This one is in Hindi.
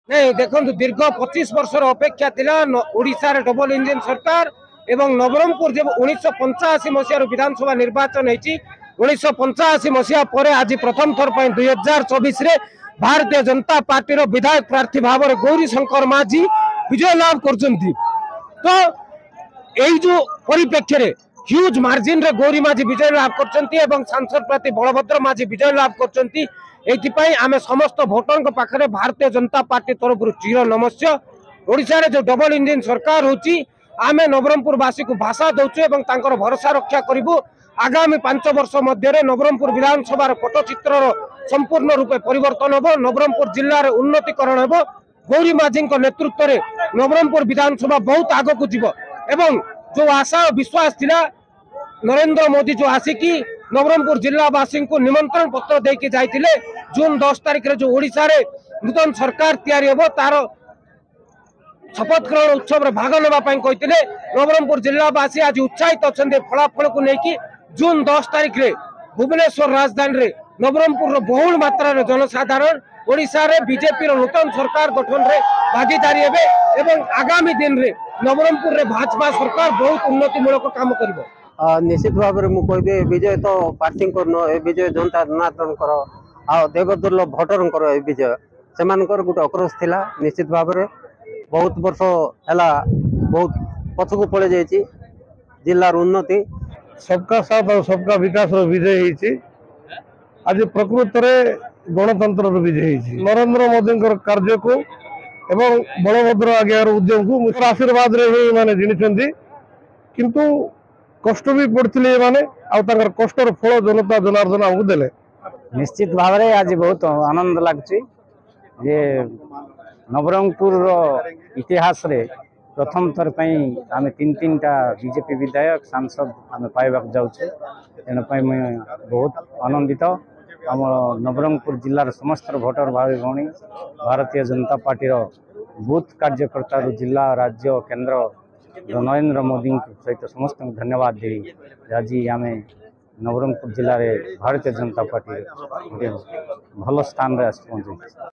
नहीं देखो दीर्घ 25 वर्षर अपेक्षा थिला ओडिशा रे डबल इंजिन सरकार एवं नवरंगपुर जब 1985 मसीह विधानसभा निर्वाचन होती 1985 मसीहा पर आज प्रथम थर 2024 रे भारतीय जनता पार्टी विधायक प्रार्थी भाव में गौरी शंकर माझी विजय लाभ कर तो यही जो परिप्रेक्षी रे ह्यूज मार्जिन रे गौरी माझी विजय लाभ कर सांसद प्रार्थी बलभद्र माझी विजय लाभ कर आमे समस्त भोटर पाखे भारतीय जनता पार्टी तरफ चिर नमस्य ओडिशा रे जो डबल इंजिन सरकार होची आमे नवरंगपुरवासी को भाषा दौचु भरोसा रक्षा करूँ आगामी 5 वर्ष मध्य नवरंगपुर विधानसभा पटचित्र संपूर्ण रूपे परिवर्तन हम नवरंगपुर जिले में उन्नतीकरण हम गौरी माझी नेतृत्व में नवरंगपुर विधानसभा बहुत आग को जीव एवं जो आशा और विश्वास थिला नरेंद्र मोदी जो आसिकी नवरंगपुर जिलावासी को निमंत्रण पत्र देके जाइथिले जून 10 तारिख रे जो ओडिशा रे नूतन सरकार तैयारी हो तार शपथ ग्रहण उत्सव रे भाग नेबा पई कहिथिले नवरंगपुर जिलावासी आज उत्साहित अछन्ते फलाफल को लेकी जून 10 तारिख रे भुवनेश्वर राजधानी रे नवरंगपुर रो बहुल मात्रा रे जनसाधारण ओडिशा रे बीजेपी रो नूतन सरकार गठन रे भागीदारी हेबे एवं आगामी दिन रे नवरंगपुर रे भाजपा सरकार बहुत उन्नतिमूलक काम करिवो। निश्चित भाव में मुझे विजय तो पार्टी विजय जनता जनार्दन आ देवदुर्ल भोटर विजय से गोटे आक्रोश थिला निश्चित भाव में बहुत वर्ष है बहुत पछक पड़ जाइए जिलार उन्नति सबका साथ और सबका विकास विजय होती आज प्रकृत में गणतंत्र विजय होती नरेंद्र मोदी कार्य को एवं बलभद्र आज्ञार उद्यम को आशीर्वाद रे माने जिणी किंतु कष्ट भी पड़ते माने कष्टर फल जनता जनार्दन आमको देले। निश्चित भाव में आज बहुत आनंद लगुच नवरंगपुर इतिहास रे प्रथम थर आम तीन टा बीजेपी विधायक सांसद आम पाइबा जाऊँ तेनापी मुझे बहुत आनंदित आम नवरंगपुर जिलार समस्त भोटर भाई भौणी भारतीय जनता पार्टी बूथ कार्यकर्ता जिला राज्य केंद्र नरेंद्र मोदी सहित समस्त धन्यवाद दे आज आम नवरंगपुर जिले में भारतीय जनता पार्टी भल स्थान रे पहुंचे।